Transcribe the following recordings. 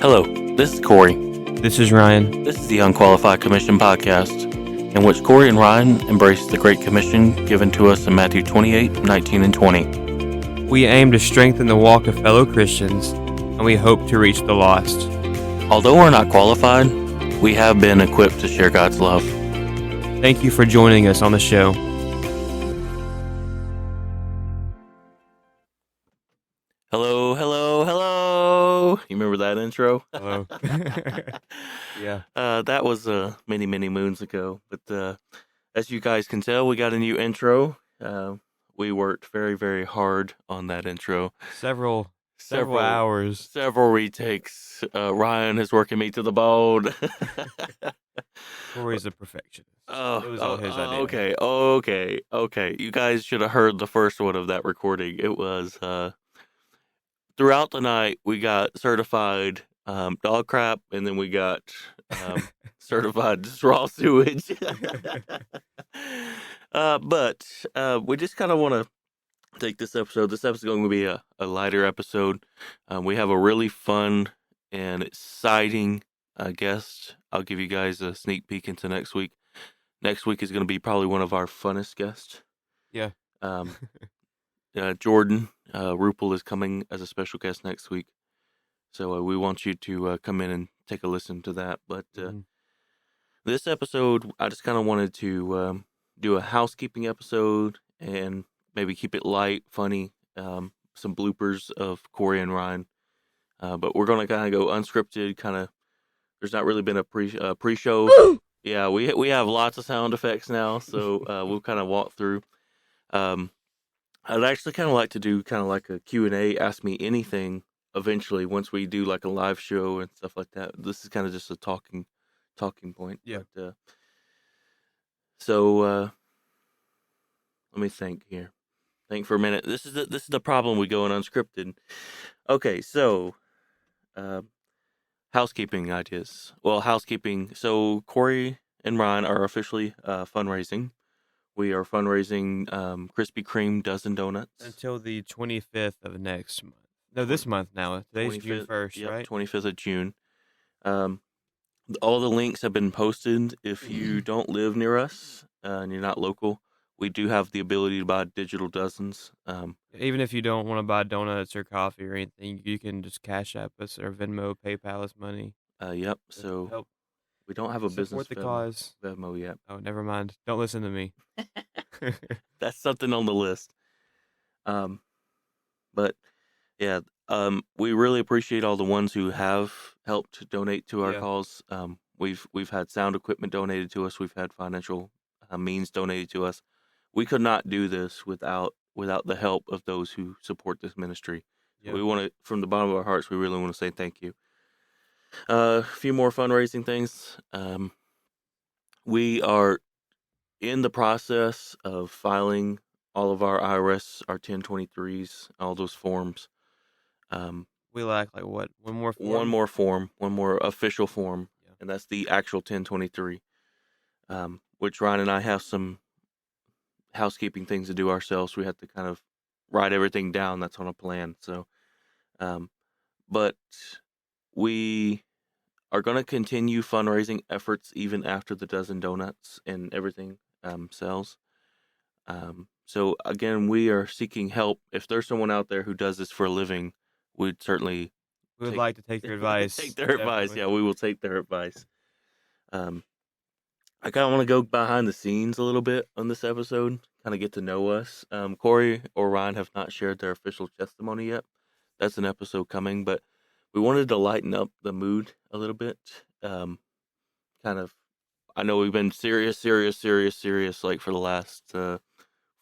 Hello, this is Corey. This is Ryan. This is the Unqualified Commission podcast, in which Corey and Ryan embrace the Great Commission given to us in Matthew 28, 19, and 20. We aim to strengthen the walk of fellow Christians, and we hope to reach the lost. Although we're not qualified, we have been equipped to share God's love. Thank you for joining us on the show. Hello, hello, hello. You remember that intro? Hello. Yeah. That was many, many moons ago. But as you guys can tell, we got a new intro. We worked very, very hard on that intro. Several hours. Several retakes. Ryan is working me to the bone. Corey's a perfectionist. It was all his idea. Okay. You guys should have heard the first one of that recording. It was throughout the night we got certified dog crap, and then we got certified raw sewage. But we just kind of want to take this episode. This episode is going to be a lighter episode. We have a really fun and exciting guest. I'll give you guys a sneak peek into next week. Next week is going to be probably one of our funnest guests. Yeah. Jordan Rupel is coming as a special guest next week. So we want you to come in and take a listen to that. But this episode, I just kind of wanted to do a housekeeping episode and maybe keep it light, funny, some bloopers of Corey and Ryan. But we're going to kind of go unscripted, there's not really been a pre-show. Woo! Yeah, we have lots of sound effects now, so we'll kind of walk through. I'd actually kind of like to do kind of like a Q&A, ask me anything eventually once we do like a live show and stuff like that. This is kind of just a talking point. Yeah. But, so let me think here. Think for a minute. This is the problem we go in unscripted. Okay, so housekeeping ideas. Well, housekeeping. So Corey and Ryan are officially fundraising. We are fundraising Krispy Kreme dozen donuts Until the 25th of next month. No, this month now. Today's June 1st, yep, right? 25th of June. All the links have been posted. If you don't live near us and you're not local, we do have the ability to buy digital dozens. Even if you don't want to buy donuts or coffee or anything, you can just Cash App us or Venmo, PayPal us money. Yep. So help we don't have a business support the cause. Venmo yet. Oh, never mind. Don't listen to me. That's something on the list. But yeah, we really appreciate all the ones who have helped donate to our cause. We've had sound equipment donated to us. We've had financial means donated to us. We could not do this without the help of those who support this ministry. Yep. We want to, from the bottom of our hearts, we really want to say thank you. A few more fundraising things. We are in the process of filing all of our IRS, our 1023s, all those forms. We lack like what? One more form? One more official form, and that's the actual 1023. Which Ryan and I have some housekeeping things to do ourselves. We have to kind of write everything down that's on a plan. So, but we are going to continue fundraising efforts even after the dozen donuts and everything sells. So again, we are seeking help. If there's someone out there who does this for a living, we would like to take their advice. Take their advice. Yeah, we will take their advice. I kind of want to go behind the scenes a little bit on this episode, kind of get to know us. Corey or Ryan have not shared their official testimony yet. That's an episode coming, but we wanted to lighten up the mood a little bit. I know we've been serious, like for the last 4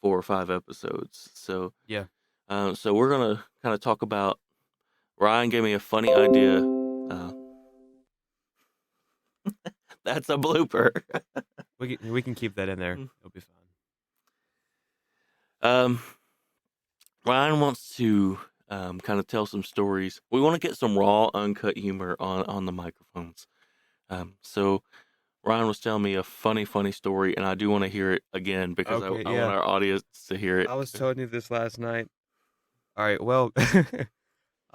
or 5 episodes. So yeah. So we're gonna kind of talk about. Ryan gave me a funny idea. That's a blooper. we can keep that in there. It'll be fine. Ryan wants to kind of tell some stories. We want to get some raw, uncut humor on the microphones. So Ryan was telling me a funny story, and I do want to hear it again because I want our audience to hear it. I was telling you this last night. All right, well,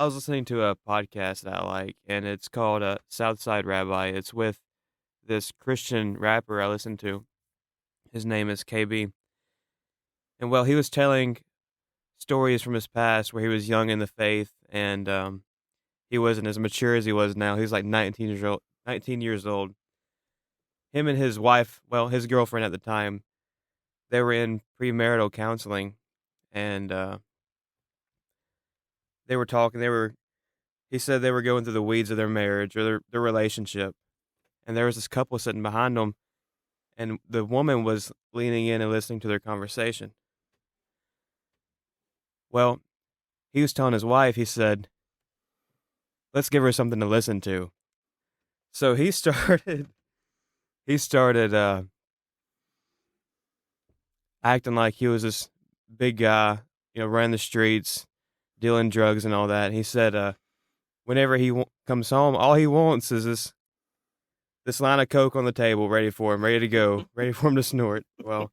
I was listening to a podcast that I like, and it's called Southside Rabbi. It's with this Christian rapper I listen to. His name is KB. And well, he was telling stories from his past where he was young in the faith, and he wasn't as mature as he was now. He was like 19 years old. 19 years old. Him and his wife, well, his girlfriend at the time, they were in premarital counseling, and they were talking. He said they were going through the weeds of their marriage or their relationship, and there was this couple sitting behind them, and the woman was leaning in and listening to their conversation. Well, he was telling his wife, he said, let's give her something to listen to. So he started acting like he was this big guy, running the streets, dealing drugs and all that. And he said, whenever he comes home, all he wants is this line of coke on the table, ready for him, ready to go, ready for him to snort. Well,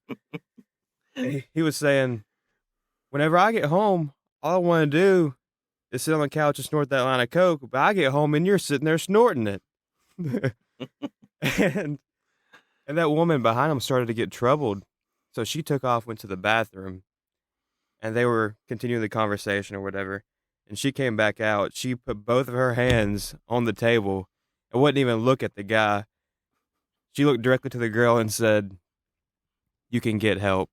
he was saying, whenever I get home, all I want to do is sit on the couch and snort that line of coke. But I get home and you're sitting there snorting it. and that woman behind him started to get troubled. So she took off, went to the bathroom, and they were continuing the conversation or whatever. And she came back out. She put both of her hands on the table and wouldn't even look at the guy. She looked directly to the girl and said, you can get help.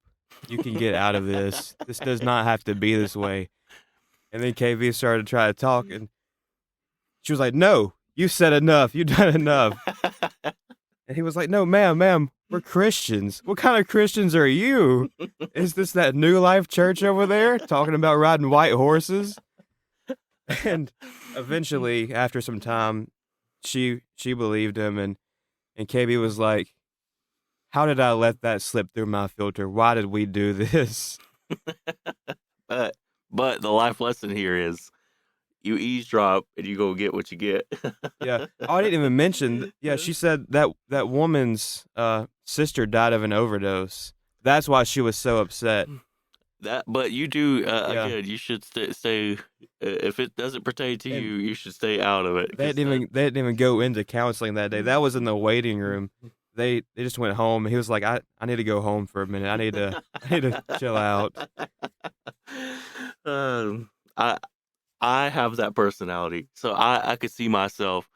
You can get out of this. This does not have to be this way. And then KV started to try to talk, and she was like, no, you said enough. You've done enough. And he was like, no, ma'am, we're Christians. What kind of Christians are you? Is this that New Life church over there talking about riding white horses? And eventually, after some time, she believed him, and KB was like, how did I let that slip through my filter? Why did we do this? But the life lesson here is you eavesdrop and you go get what you get. Yeah. Oh, I didn't even mention. Yeah, she said that woman's sister died of an overdose. That's why she was so upset. But you do again. You should stay. If it doesn't pertain to you, you should stay out of it. They didn't even go into counseling that day. That was in the waiting room. They just went home. He was like, I need to go home for a minute. I need to chill out. I have that personality, so I could see myself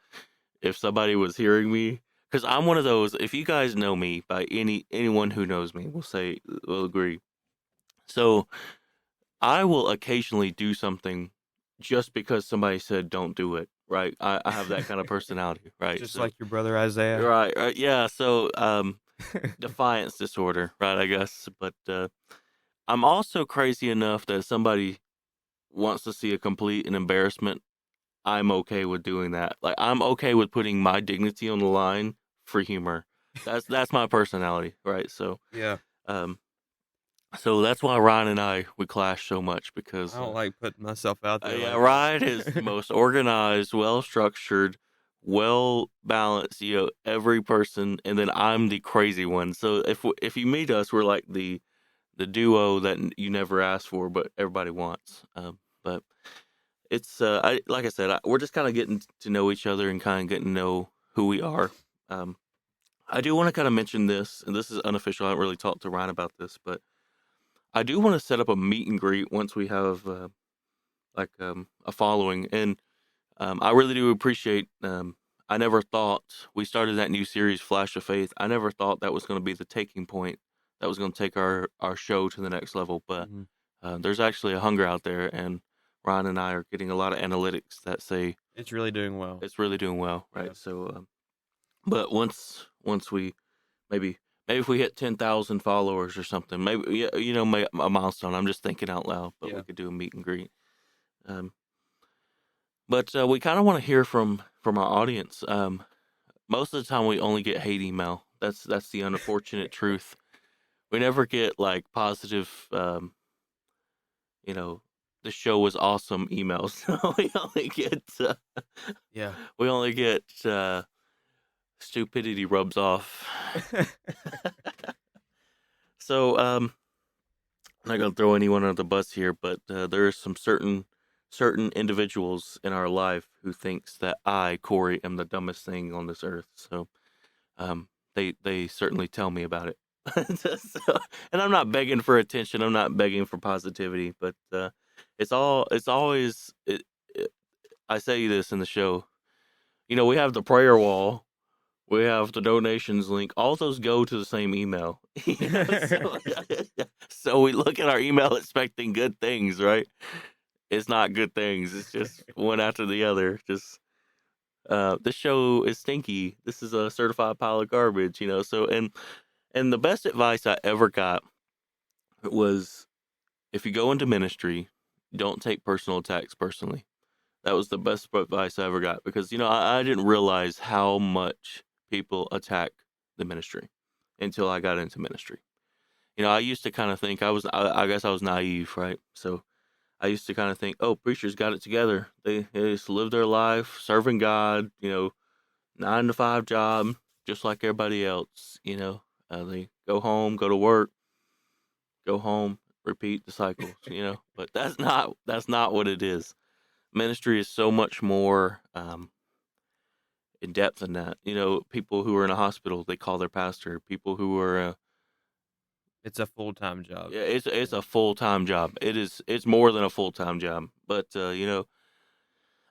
if somebody was hearing me, because I'm one of those. If you guys know me, by anyone who knows me will agree. So I will occasionally do something just because somebody said don't do it. Right, I have that kind of personality. Right, just like your brother Isaiah. Right, yeah. So defiance disorder, right? I guess, but I'm also crazy enough that if somebody wants to see a complete embarrassment, I'm okay with doing that. Like, I'm okay with putting my dignity on the line for humor. That's my personality, right? So yeah. So that's why Ryan and I would clash so much, because I don't like putting myself out there. Yeah, Ryan is the most organized, well structured, well balanced. Every person, and then I'm the crazy one. So if you meet us, we're like the duo that you never asked for, but everybody wants. But it's like I said, we're just kind of getting to know each other and kind of getting to know who we are. I do want to kind of mention this, and this is unofficial. I haven't really talked to Ryan about this, but I do want to set up a meet and greet once we have a following, and I really do appreciate. I never thought we started that new series, Flash of Faith. I never thought that was going to be the taking point that was going to take our show to the next level. But there's actually a hunger out there, and Ryan and I are getting a lot of analytics that say it's really doing well. It's really doing well, right? Yeah. So, but once we maybe if we hit 10,000 followers or something, maybe a milestone. I'm just thinking out loud, but we could do a meet and greet. But we kind of want to hear from our audience. Most of the time, we only get hate email. That's the unfortunate truth. We never get like positive. The show was awesome emails. We only get We only get stupidity rubs off. So I'm not gonna throw anyone under the bus here, but there are some certain certain individuals in our life who thinks that I, Corey, am the dumbest thing on this earth. So they certainly tell me about it. So, and I'm not begging for attention. I'm not begging for positivity, but it's always I say this in the show. We have the prayer wall. We have the donations link. All those go to the same email. So, so we look at our email expecting good things, right? It's not good things. It's just one after the other. Just this show is stinky. This is a certified pile of garbage, So and the best advice I ever got was, if you go into ministry, don't take personal attacks personally. That was the best advice I ever got, because I didn't realize how much people attack the ministry until I got into ministry. I used to kind of think I guess I was naive, right? So I used to kind of think, oh, preachers got it together. They just live their life serving God, 9-to-5 job, just like everybody else. They go home, go to work, go home, repeat the cycles. But that's not what it is. Ministry is so much more in depth than that. People who are in a hospital, they call their pastor. People who are It's a full-time job. yeah, it's a full-time job. It's more than a full-time job. But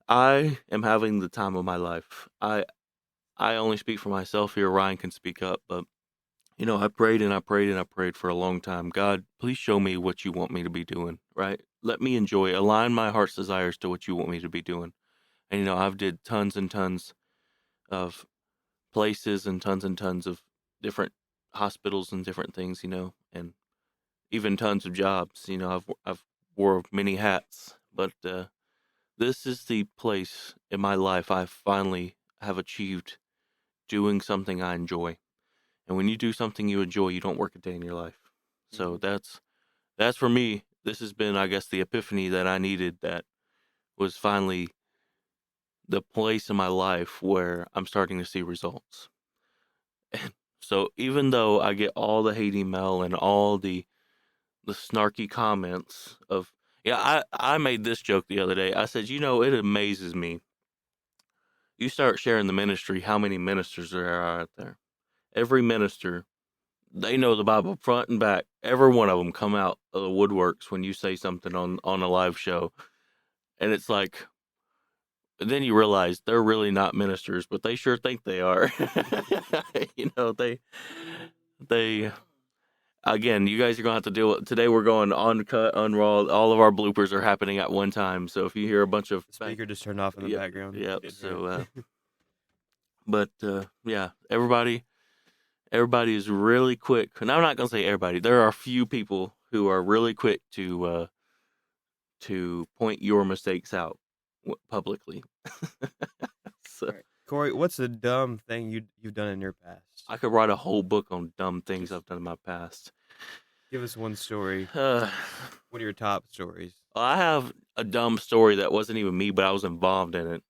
I am having the time of my life. I only speak for myself here. Ryan can speak up, but I prayed and I prayed and I prayed for a long time. God, please show me what you want me to be doing, right? Let me align my heart's desires to what you want me to be doing. And I've did tons and tons of places and tons of different hospitals and different things, and even tons of jobs. I've wore many hats, but this is the place in my life I finally have achieved doing something I enjoy. And when you do something you enjoy, you don't work a day in your life. So that's for me. This has been, I guess, the epiphany that I needed. That was finally the place in my life where I'm starting to see results. And so even though I get all the hate email and all the snarky comments of, I made this joke the other day. I said, it amazes me. You start sharing the ministry, how many ministers there are out there. Every minister, they know the Bible front and back. Every one of them come out of the woodworks when you say something on a live show. And it's like, then you realize they're really not ministers, but they sure think they are. They again, you guys are going to have to deal with, today we're going uncut, unraw. All of our bloopers are happening at one time. So if you hear a bunch of... The speaker just turned off in the background. Yep. So, but yeah, everybody is really quick. And I'm not going to say everybody. There are a few people who are really quick to point your mistakes out publicly. So, right. Corey, what's the dumb thing you've done in your past? I could write a whole book on dumb things I've done in my past. Give us one story. One of your top stories. I have a dumb story that wasn't even me, but I was involved in it.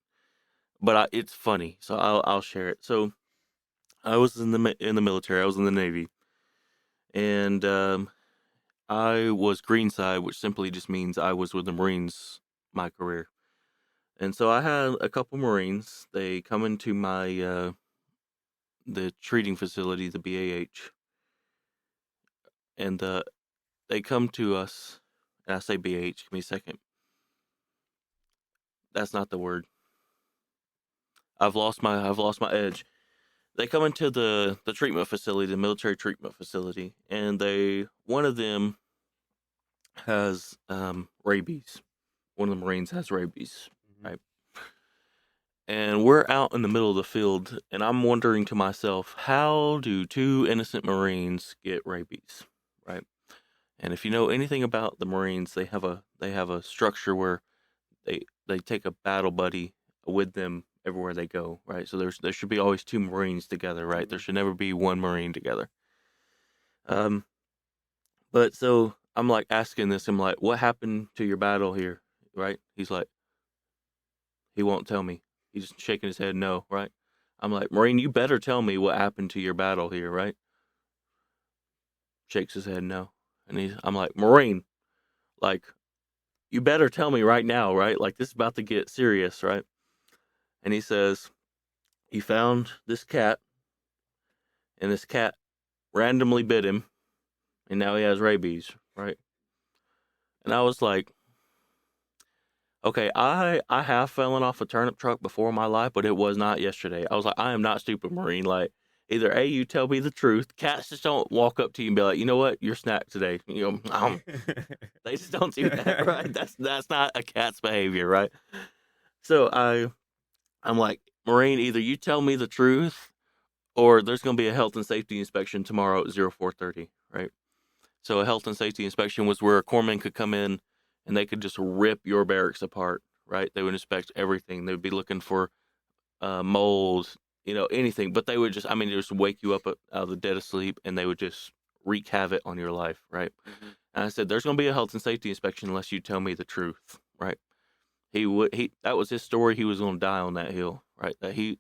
But it's funny, so I'll share it. So I was in the military. I was in the Navy, and I was greenside, which simply just means I was with the Marines my career. And so I had a couple Marines. They come into my the treating facility, the BAH, and they come to us. And I say BAH. Give me a second. That's not the word. I've lost my edge. They come into the treatment facility, the military treatment facility, and one of them has rabies. One of the Marines has rabies, right? And we're out in the middle of the field, and I'm wondering to myself, how do two innocent Marines get rabies, right? And if you know anything about the Marines, they have a structure where they take a battle buddy with them everywhere they go, right? So there should be always two Marines together, right? There should never be one Marine together. But so I'm like asking this, I'm like, what happened to your battle here, right? He's like, he won't tell me. He's just shaking his head no, right? I'm like, Marine, you better tell me what happened to your battle here, right? Shakes his head no. And I'm like, Marine, like, you better tell me right now, right? Like, this is about to get serious, right? And he says, he found this cat, and this cat randomly bit him, and now he has rabies, right? And I was like, okay, I have fallen off a turnip truck before in my life, but it was not yesterday. I was like, I am not stupid, Marine. Like, either A, you tell me the truth. Cats just don't walk up to you and be like, you know what, you're snack today. You know, they just don't do that, right? That's not a cat's behavior, right? So I'm like, Marine, either you tell me the truth, or there's going to be a health and safety inspection tomorrow at 04:30, right? So a health and safety inspection was where a corpsman could come in and they could just rip your barracks apart, right? They would inspect everything. They would be looking for moles, anything. But they would just, just wake you up out of the dead of sleep, and they would just wreak havoc on your life, right? Mm-hmm. And I said, there's going to be a health and safety inspection unless you tell me the truth, right? That was his story. He was going to die on that hill, right? That he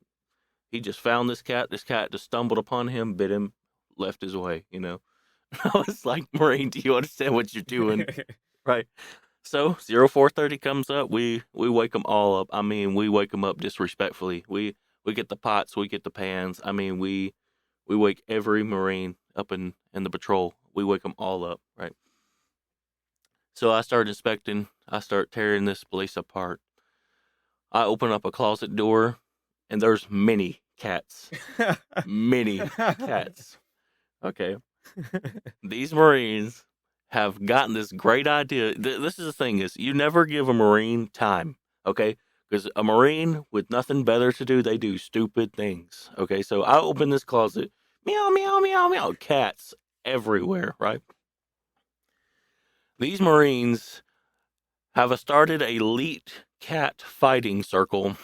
just found this cat. This cat just stumbled upon him, bit him, left his way, I was like, Marine, do you understand what you're doing? Right. So 04:30 comes up. We wake them all up. We wake them up disrespectfully. We get the pots. We get the pans. We wake every Marine up in the patrol. We wake them all up. Right. So I start inspecting. I start tearing this place apart. I open up a closet door, and there's many cats. Many cats. Okay. These Marines have gotten this great idea. This is the thing: is you never give a Marine time, okay? Because a Marine with nothing better to do, they do stupid things. Okay, so I open this closet, meow, meow, meow, meow, cats everywhere, right? These Marines have started a elite cat fighting circle.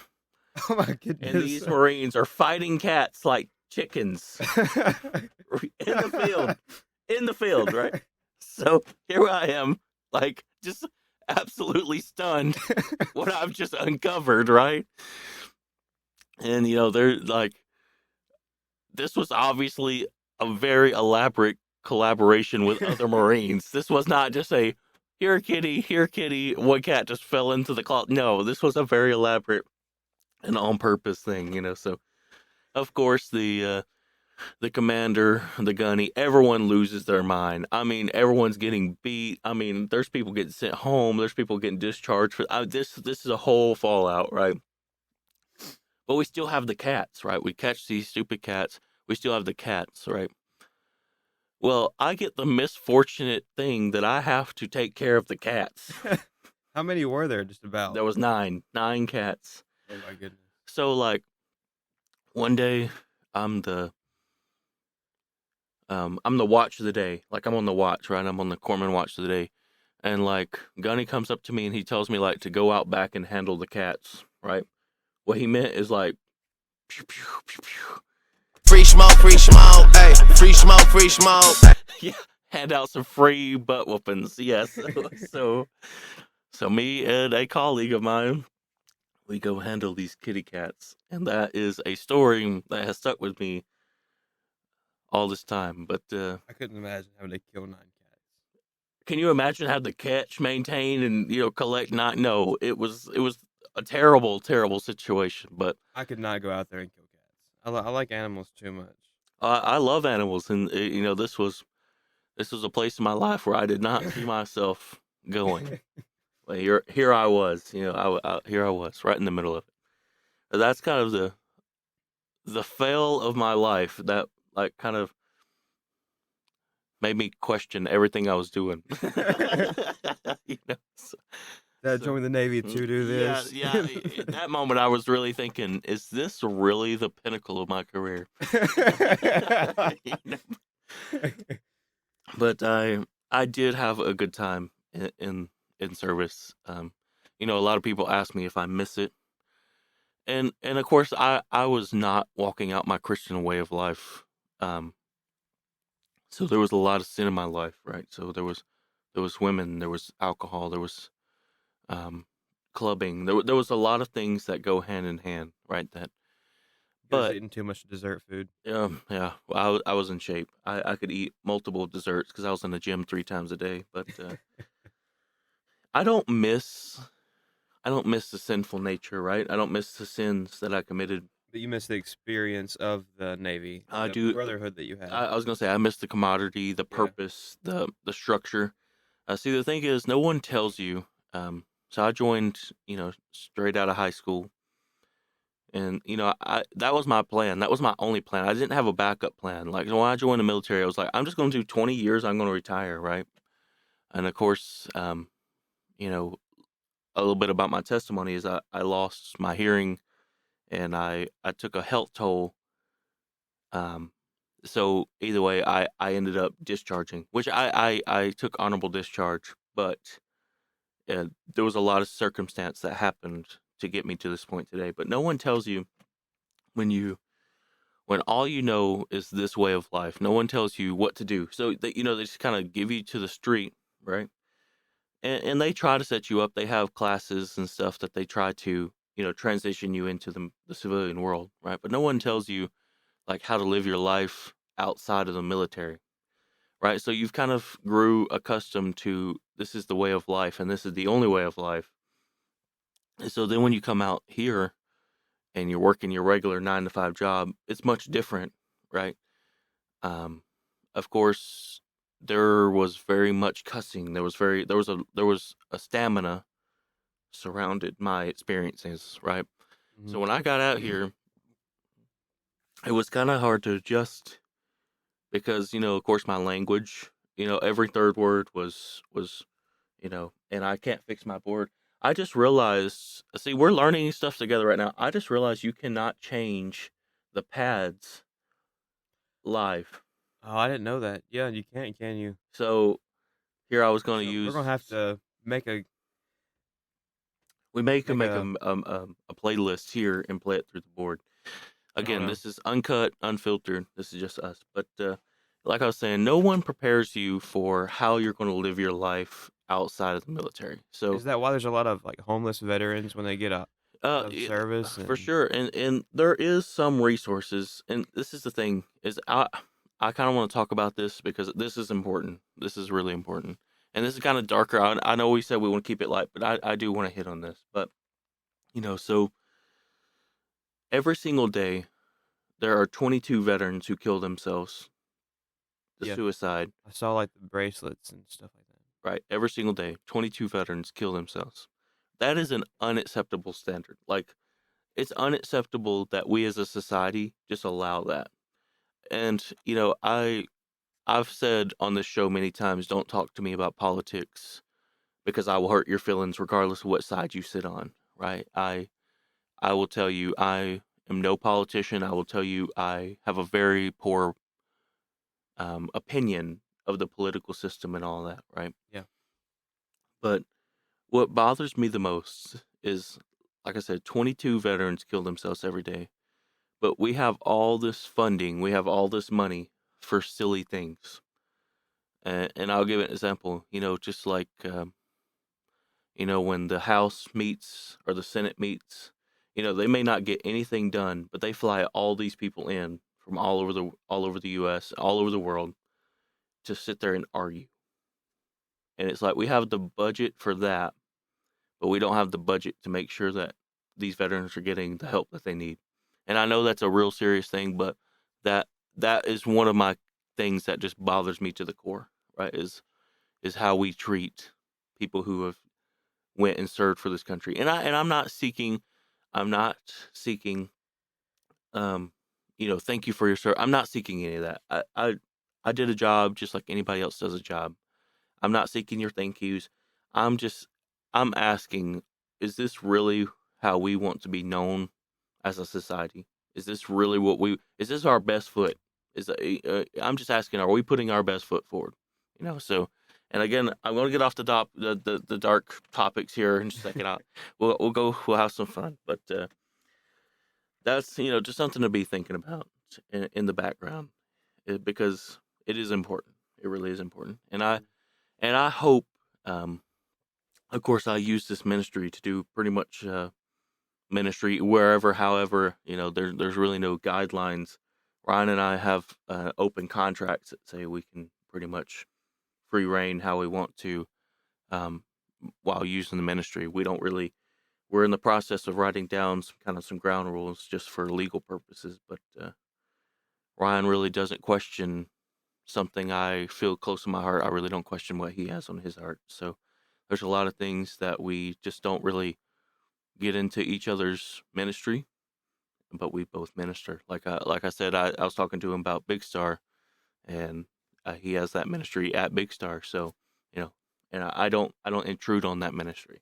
Oh my goodness! And these Marines are fighting cats like chickens in the field, right? So here I am, like, just absolutely stunned what I've just uncovered, right? And they're like, this was obviously a very elaborate collaboration with other Marines. This was not just a here kitty, one cat just fell into the closet. No, this was a very elaborate and on purpose thing, so of course the commander, the gunny, everyone loses their mind. Everyone's getting beat. There's people getting sent home. There's people getting discharged. This is a whole fallout, right? But we still have the cats, right? We catch these stupid cats. We still have the cats, right? Well, I get the misfortunate thing that I have to take care of the cats. How many were there, just about? There was 9 cats. Oh my goodness. So, like, one day I'm the watch of the day. Like, I'm on the watch, right? I'm on the corpsman watch of the day. And, like, Gunny comes up to me and he tells me, like, to go out back and handle the cats, right? What he meant is, like, pew, pew, pew, pew. Free smoke, hey, free smoke. Yeah, hand out some free butt whoopings, yes. So me and a colleague of mine, we go handle these kitty cats. And that is a story that has stuck with me all this time, but I couldn't imagine having to kill 9 cats. Can you imagine how to catch, maintain, and collect 9? No, it was a terrible, terrible situation. But I could not go out there and kill cats. I like animals too much. I love animals, and this was a place in my life where I did not see myself going. But here I was, here I was, right in the middle of it. That's kind of the fail of my life that, like, kind of made me question everything I was doing. Join the Navy to do this. Yeah. At that moment, I was really thinking, is this really the pinnacle of my career? But I did have a good time in service. A lot of people ask me if I miss it. And of course, I was not walking out my Christian way of life. So there was a lot of sin in my life, right? So there was women, there was alcohol, there was clubbing. There was a lot of things that go hand in hand, right? But eating too much dessert food. Yeah. Well, I was in shape. I could eat multiple desserts because I was in the gym 3 times a day. But I don't miss the sinful nature, right? I don't miss the sins that I committed. But you miss the experience of the Navy, I the do. brotherhood that you had. I was gonna say I miss the commodity, the Yeah. purpose, the structure. See, the thing is, no one tells you. So I joined, straight out of high school, and I that was my plan. That was my only plan. I didn't have a backup plan. Like when I joined the military, I was like, I'm just going to do 20 years. I'm going to retire, right? And of course, you know, a little bit about my testimony is I lost my hearing, and I took a health toll. Um, so either way, I ended up discharging, which I took honorable discharge, but there was a lot of circumstance that happened to get me to this point today. But no one tells you when all you know is this way of life. No one tells you what to do. So they just kind of give you to the street, right? And they try to set you up. They have classes and stuff that they try to transition you into the civilian world, right? But no one tells you like how to live your life outside of the military, right? So you've kind of grew accustomed to this is the way of life and this is the only way of life. And so then when you come out here and you're working your regular 9 to 5 job, it's much different, right? Um, of course, there was very much cussing. There was a stamina surrounded my experiences, right? So when I got out here, it was kind of hard to adjust because of course my language, every third word was and I can't fix my board. I just realized, see, we're learning stuff together right now. I just realized you cannot change the pads live. Oh, I didn't know that. Yeah, you can't, can you? So here I was going to So use. we're gonna have to make a We make a make a playlist here and play it through the board. Again, no. this is uncut, unfiltered. This is just us. But like I was saying, no one prepares you for how you're going to live your life outside of the military. So Is that why there's a lot of like homeless veterans when they get out of yeah, service? for sure, and there is some resources, and this is the thing is I kind of want to talk about this because this is important. This is really important, and this is kind of darker. I know we said we want to keep it light, but I do want to hit on this. But so every single day there are 22 veterans who kill themselves. The Yeah. suicide, I saw like the bracelets and stuff like that. right? Every single day, 22 veterans kill themselves. That is an unacceptable standard. Like, it's unacceptable that we as a society just allow that. And, I've said on this show many times, don't talk to me about politics because I will hurt your feelings regardless of what side you sit on, right? I will tell you I am no politician. I will tell you I have a very poor opinion of the political system and all that, right? Yeah. But what bothers me the most is, like I said, 22 veterans kill themselves every day. But we have all this funding, we have all this money for silly things. And I'll give an example, just like, when the House meets or the Senate meets, they may not get anything done, but they fly all these people in from all over the U.S., all over the world, to sit there and argue. And it's like we have the budget for that, but we don't have the budget to make sure that these veterans are getting the help that they need. And I know that's a real serious thing, but that is one of my things that just bothers me to the core, right? Is how we treat people who have went and served for this country. And I'm not seeking thank you for your service. I'm not seeking any of that. I did a job just like anybody else does a job. I'm not seeking your thank yous. I'm asking, is this really how we want to be known as a society? Is this really is this our best foot? I'm just asking, are we putting our best foot forward? So, and again, I'm going to get off the dark topics here in just a second. We'll have some fun, but that's, just something to be thinking about in the background, because it is important. It really is important. And I hope, of course, I use this ministry to do pretty much ministry wherever, however, there's really no guidelines. Ryan and I have open contracts that say we can pretty much free reign how we want to while using the ministry. We're in the process of writing down some ground rules just for legal purposes, but Ryan really doesn't question something I feel close to my heart. I really don't question what he has on his heart. So there's a lot of things that we just don't really get into each other's ministry, but we both minister. Like I said, I was talking to him about Big Star, and he has that ministry at Big Star. So, and I don't intrude on that ministry.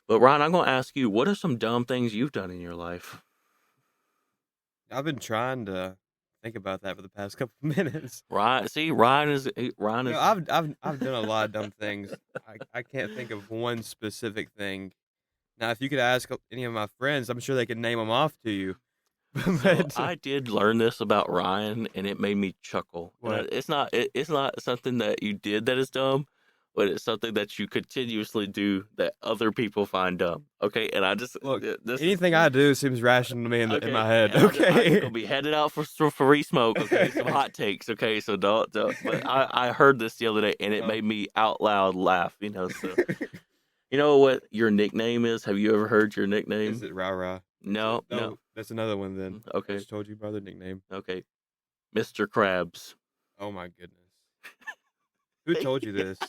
But Ryan, I'm going to ask you, what are some dumb things you've done in your life? I've been trying to think about that for the past couple of minutes. Ryan is. I've done a lot of dumb things. I can't think of one specific thing. Now, if you could ask any of my friends, I'm sure they could name them off to you. So I did learn this about Ryan, and it made me chuckle. What? It's not something that you did that is dumb, but it's something that you continuously do that other people find dumb. Okay, and I just look. Anything I do seems rational to me in my head. Okay, I'm gonna be headed out for free smoke. Okay, some hot takes. Okay, so don't. But I heard this the other day, and it made me out loud laugh. So. You know what your nickname is? Have you ever heard your nickname? Is it Rah Rah? No. That's another one then. Okay. I just told you about the nickname. Okay. Mr. Krabs. Oh my goodness. Who told you this?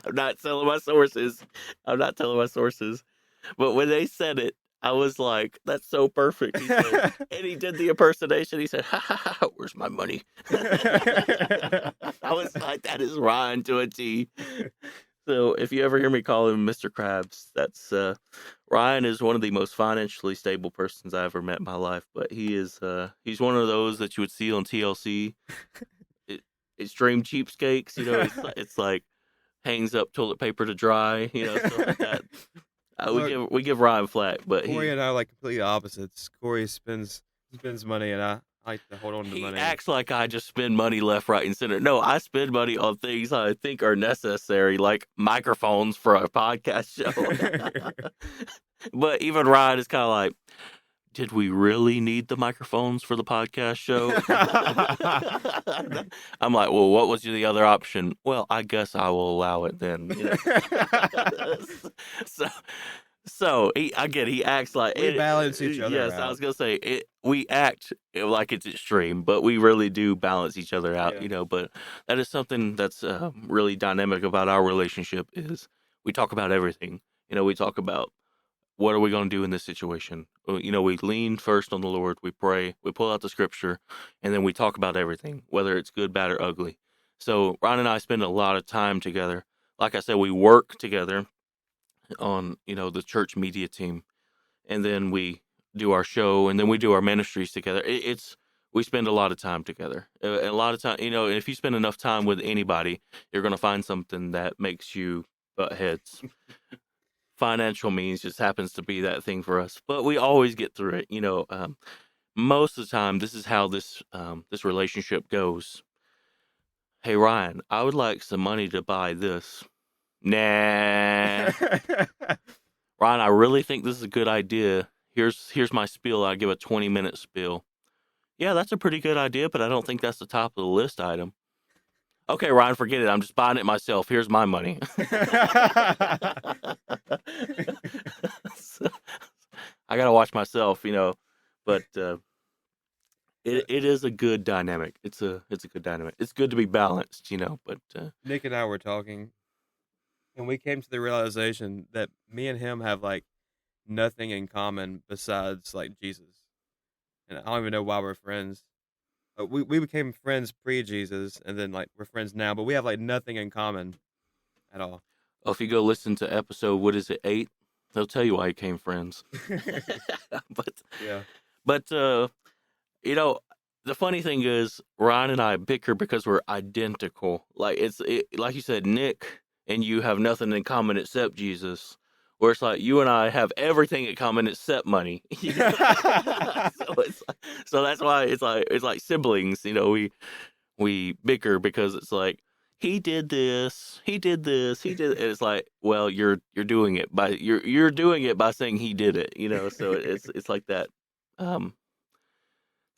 I'm not telling my sources. But when they said it, I was like, that's so perfect. He said, and he did the impersonation. He said, ha ha ha, where's my money? I was like, that is Ryan to a T. So if you ever hear me call him Mr. Krabs, that's Ryan is one of the most financially stable persons I ever met in my life. But he's one of those that you would see on TLC. Extreme cheapskates, it's like hangs up toilet paper to dry, stuff like that. We give Ryan flack, but Corey and I are like completely opposites. Corey spends money, and I like to hold on to money. He acts like I just spend money left, right, and center. No, I spend money on things I think are necessary, like microphones for a podcast show. But even Ryan is kind of like, did we really need the microphones for the podcast show? I'm like, well, what was the other option? Well, I guess I will allow it then. So he acts like we balance each other. Yes, out. I was gonna say we act like it's extreme, but we really do balance each other out. Yeah. But that is something that's really dynamic about our relationship. Is we talk about everything. We talk about what are we going to do in this situation. We lean first on the Lord. We pray. We pull out the scripture, and then we talk about everything, whether it's good, bad, or ugly. So Ron and I spend a lot of time together. Like I said, we work together on the church media team, and then we do our show, and then we do our ministries together. We spend a lot of time together, and a lot of time, and if you spend enough time with anybody, you're going to find something that makes you butt heads. Financial means just happens to be that thing for us, but we always get through it. Most of the time, this is how this relationship goes. Hey Ryan, I would like some money to buy this. Nah. Ryan, I really think this is a good idea. Here's my spiel. I give a 20-minute spiel. Yeah, that's a pretty good idea, but I don't think that's the top of the list item. Okay, Ryan, forget it. I'm just buying it myself. Here's my money. So, I gotta watch myself, but it is a good dynamic. It's a good dynamic. It's good to be balanced, But Nick and I were talking, and we came to the realization that me and him have like nothing in common besides like Jesus, and I don't even know why we're friends. We became friends pre-Jesus, and then like we're friends now, but we have like nothing in common at all. If you go listen to episode, what is it, 8? They'll tell you why you became friends. But the funny thing is, Ryan and I bicker because we're identical. Like like you said, Nick and you have nothing in common except Jesus. Where it's like you and I have everything in common except money. So that's why it's like siblings. We bicker because it's like he did this, he did this, he did. And it's like, well, you're doing it by you're doing it by saying he did it. So it's like that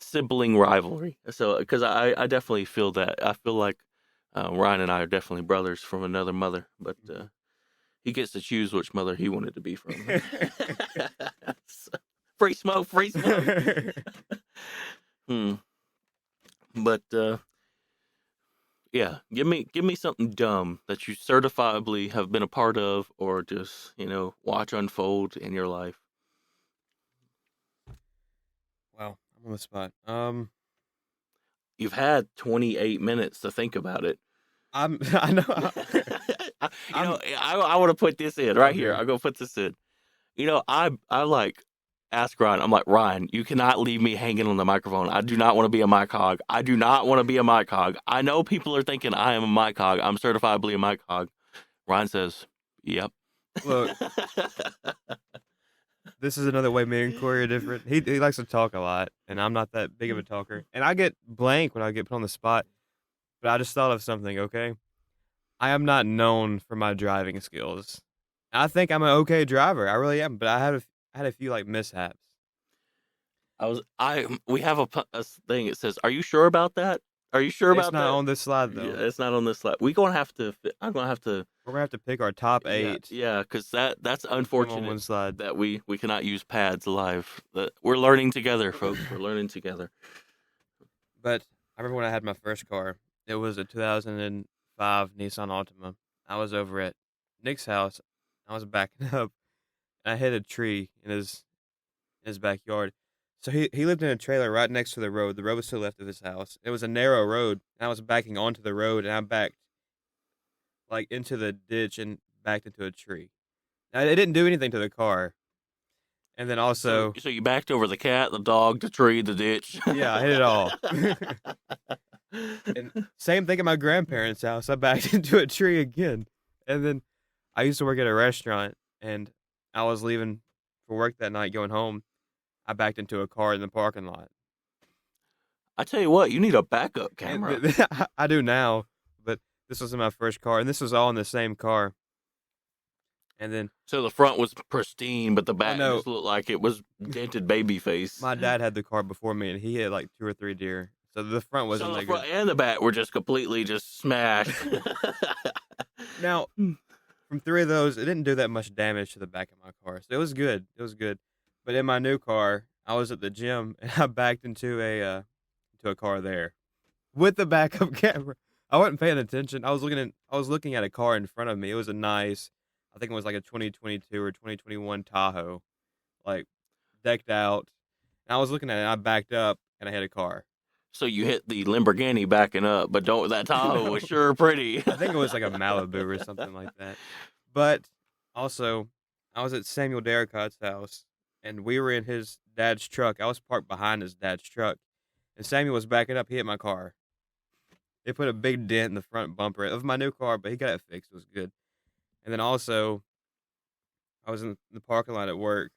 sibling rivalry. So because I definitely feel that. I feel like Ryan and I are definitely brothers from another mother, but. he gets to choose which mother he wanted to be from. Free smoke, free smoke. But yeah, give me something dumb that you certifiably have been a part of, or just watch unfold in your life. Wow, I'm on the spot. You've had 28 minutes to think about it. I know. I want to put this in right here. I'm gonna put this in. I like ask Ryan. I'm like, Ryan, you cannot leave me hanging on the microphone. I do not want to be a mic hog. I do not want to be a mic hog. I know people are thinking I am a mic hog. I'm certifiably a mic hog. Ryan says, "Yep." Look, this is another way me and Corey are different. He likes to talk a lot, and I'm not that big of a talker. And I get blank when I get put on the spot. But I just thought of something. Okay, I am not known for my driving skills. I think I'm an okay driver. I really am, but I had a few like mishaps. We have a thing. It says, "Are you sure about that? Are you sure about that?" It's not on this slide though. Yeah, it's not on this slide. We're gonna have to pick our top 8. Yeah, because that's unfortunate. On one slide that we cannot use pads live. We're learning together, folks. We're learning together. But I remember when I had my first car. It was a 2005 Nissan Altima. I was over at Nick's house. I was backing up, and I hit a tree in his backyard. So he lived in a trailer right next to the road. The road was to the left of his house. It was a narrow road, and I was backing onto the road, and I backed like into the ditch and backed into a tree. Now, it didn't do anything to the car. And then also... So you backed over the cat, the dog, the tree, the ditch. Yeah, I hit it all. And same thing at my grandparents' house. I backed into a tree again. And then I used to work at a restaurant, and I was leaving for work that night going home. I backed into a car in the parking lot. I tell you what, you need a backup camera. I do now, but this was in my first car, and this was all in the same car. And then, so the front was pristine, but the back just looked like it was dented baby face. My dad had the car before me, and he hit like 2 or 3 deer. So the front wasn't so that front good. And the back were just completely smashed. Now, from 3 of those, it didn't do that much damage to the back of my car, so it was good. It was good. But in my new car, I was at the gym, and I backed into a car there with the backup camera. I wasn't paying attention. I was looking at a car in front of me. It was a nice, I think it was like a 2022 or 2021 Tahoe, like decked out. And I was looking at it, and I backed up, and I hit a car. So you hit the Lamborghini backing up, but that Tahoe was sure pretty. I think it was like a Malibu or something like that. But also, I was at Samuel Darricott's house, and we were in his dad's truck. I was parked behind his dad's truck, and Samuel was backing up. He hit my car. They put a big dent in the front bumper of my new car, but he got it fixed. It was good. And then also, I was in the parking lot at work,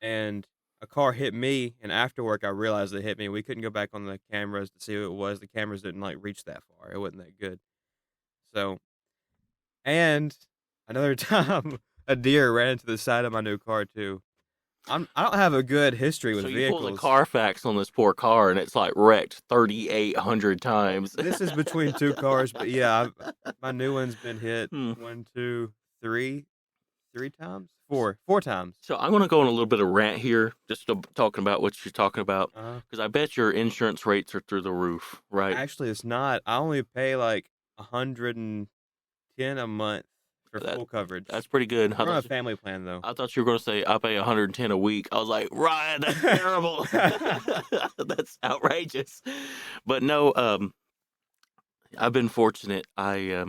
and a car hit me, and after work, I realized it hit me. We couldn't go back on the cameras to see who it was. The cameras didn't reach that far. It wasn't that good. So, and another time, a deer ran into the side of my new car too. I don't have a good history with vehicles. So you pull the Carfax on this poor car, and it's wrecked 3,800 times. This is between 2 cars, but yeah, my new one's been hit 1, 2, 3 times, 4 times. So I'm going to go on a little bit of rant here, just talking about what you're talking about, because I bet your insurance rates are through the roof, right? Actually, it's not. I only pay like $110 a month for full coverage. That's pretty good. I'm on a family plan, though. I thought you were going to say I pay $110 a week. I was like, Ryan, that's terrible. That's outrageous. But no, I've been fortunate. I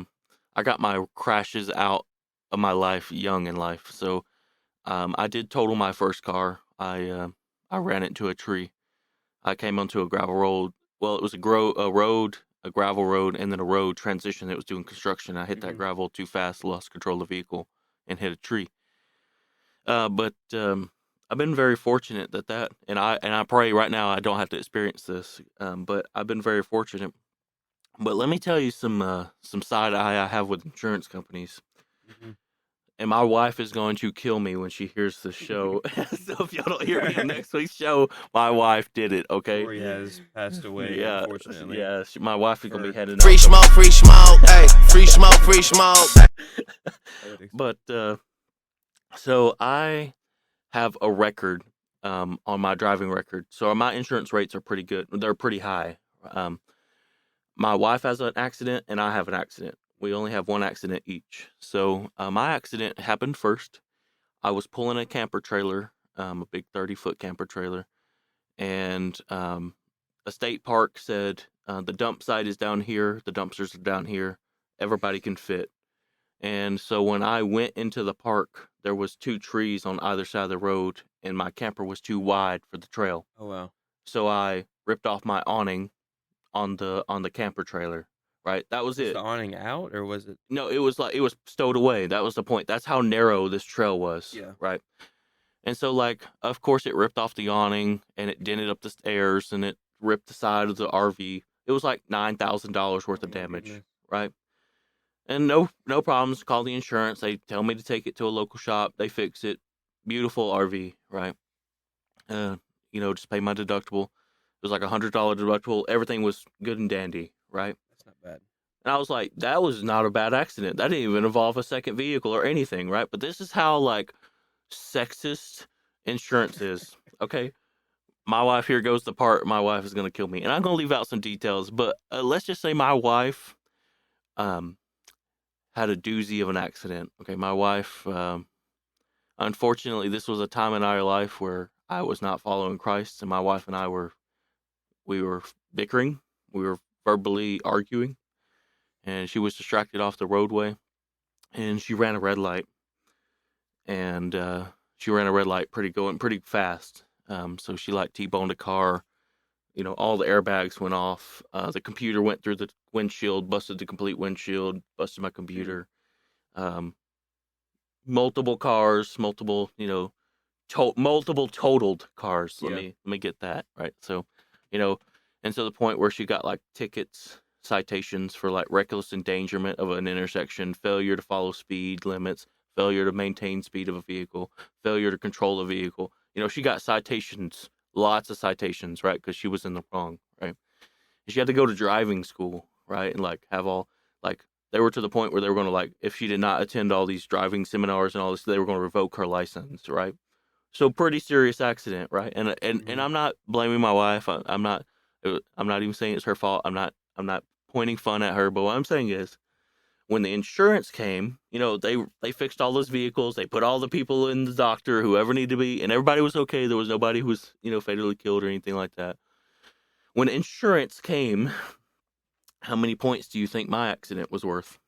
got my crashes out of my life young in life. So I did total my first car. I ran into a tree. I came onto a gravel road. Well, it was a gravel road, and then a road transition that was doing construction. I hit that gravel too fast, lost control of the vehicle, and hit a tree. But I've been very fortunate and I pray right now I don't have to experience this. But I've been very fortunate. But let me tell you some side eye I have with insurance companies. and my wife is going to kill me when she hears the show. So if y'all don't hear me on next week's show, my wife did it. Okay. Corey has passed away, Yeah, unfortunately. yeah. My wife is gonna be For- heading Free out. smoke, free smoke, hey, free smoke, free smoke. But so I have a record on my driving record. So my insurance rates are pretty good. They're pretty high. My wife has an accident and I have an accident. We only have one accident each. So my accident happened first. I was pulling a camper trailer, a big 30-foot camper trailer, and a state park said the dump site is down here, the dumpsters are down here, everybody can fit. And so when I went into the park, there was 2 trees on either side of the road, and my camper was too wide for the trail. Oh wow. So I ripped off my awning on the camper trailer. Right, that was Was it. the awning out, or was it? No, it was stowed away. That was the point. That's how narrow this trail was. Yeah. Right. And so, like, of course, it ripped off the awning and it dented up the stairs and it ripped the side of the RV. It was like $9,000 worth of Oh, my damage. goodness. Right. And no problems. Call the insurance. They tell me to take it to a local shop. They fix it. Beautiful RV. Right. Just pay my deductible. It was like $100 deductible. Everything was good and dandy. Right. That's not bad. And I was like, that was not a bad accident. That didn't even involve a second vehicle or anything, right? But this is how, like, sexist insurance is, okay? My wife, here goes the part, my wife is going to kill me. And I'm going to leave out some details, but let's just say my wife had a doozy of an accident, okay? My wife, unfortunately, this was a time in our life where I was not following Christ, and my wife and I were bickering. We were verbally arguing. And she was distracted off the roadway, and she ran a red light, and she ran a red light pretty fast. So she like T-boned a car. All the airbags went off. The computer went through the windshield, busted the complete windshield, busted my computer. Multiple cars, multiple totaled cars. Let me get that right. So, and so the point where she got like tickets, citations for like reckless endangerment of an intersection, failure to follow speed limits, failure to maintain speed of a vehicle, failure to control a vehicle. She got citations, lots of citations, right? Because she was in the wrong, right? And she had to go to driving school, right? And like have all, like, they were to the point where they were going to, like, if she did not attend all these driving seminars and all this, they were going to revoke her license, right? So pretty serious accident, right? And I'm not blaming my wife. I'm not even saying it's her fault. I'm not pointing fun at her, but what I'm saying is, when the insurance came, they fixed all those vehicles, they put all the people in the doctor, whoever needed to be, and everybody was okay. There was nobody who was, fatally killed or anything like that. When insurance came, how many points do you think my accident was worth?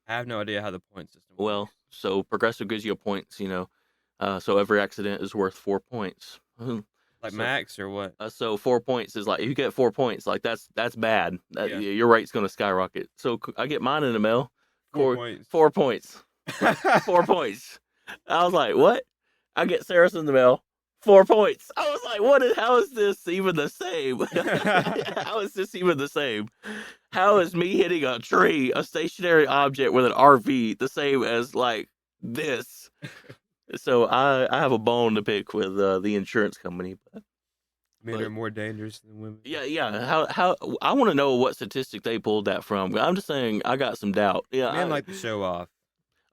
I have no idea how the point system Well, works. so Progressive gives you points, so every accident is worth 4 points. Like so- max or what? So 4 points is like, if you get 4 points, like that's bad. Yeah. Your rate's going to skyrocket. So I get mine in the mail. 4 points. 4 points. 4 points. I was like, what? I get Sarah's in the mail. 4 points. I was like, how is this even the same? How is this even the same? How is me hitting a tree, a stationary object with an RV, the same as like this? So I have a bone to pick with the insurance company. But Men are more dangerous than women. yeah. How I want to know what statistic they pulled that from. I'm just saying I got some doubt. Yeah, Men like to show off.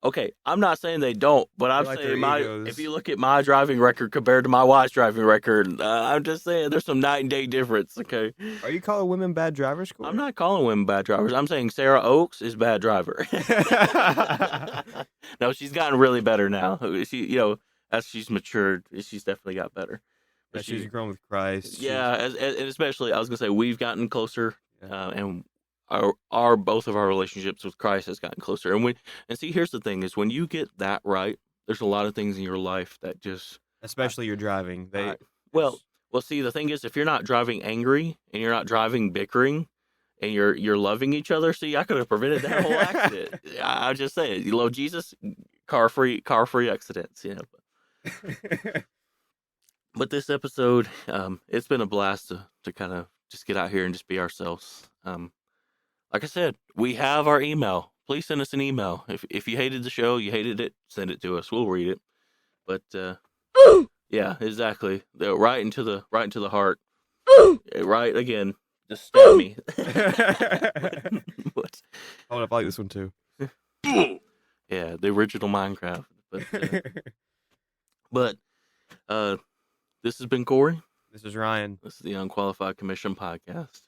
Okay, I'm not saying they don't, but I'm like saying their egos. if you look at my driving record compared to my wife's driving record, I'm just saying there's some night and day difference. Okay, Are you calling women bad drivers? I'm not calling women bad drivers. I'm saying Sarah Oakes is bad driver. No, she's gotten really better now. She, as she's matured, she's definitely got better. But She's grown with Christ. yeah, and especially I was gonna say we've gotten closer, Yeah. and both of our relationships with Christ has gotten closer. And see, here's the thing: is when you get that right, there's a lot of things in your life that just Especially your driving. well. See, the thing is, if you're not driving angry and you're not driving bickering, and you're loving each other, see, I could have prevented that whole accident. I just say it. You love Jesus, car free accidents. But this episode, it's been a blast to kind of just get out here and just be ourselves. Like I said, we have our email. please send us an email. If you hated the show, you hated it, send it to us. We'll read it. But yeah, exactly. Right into the heart. Right again. Just stab me. What? Hold up, I like this one too. Yeah, the original Minecraft. But this has been Corey. This is Ryan. This is the Unqualified Commission Podcast.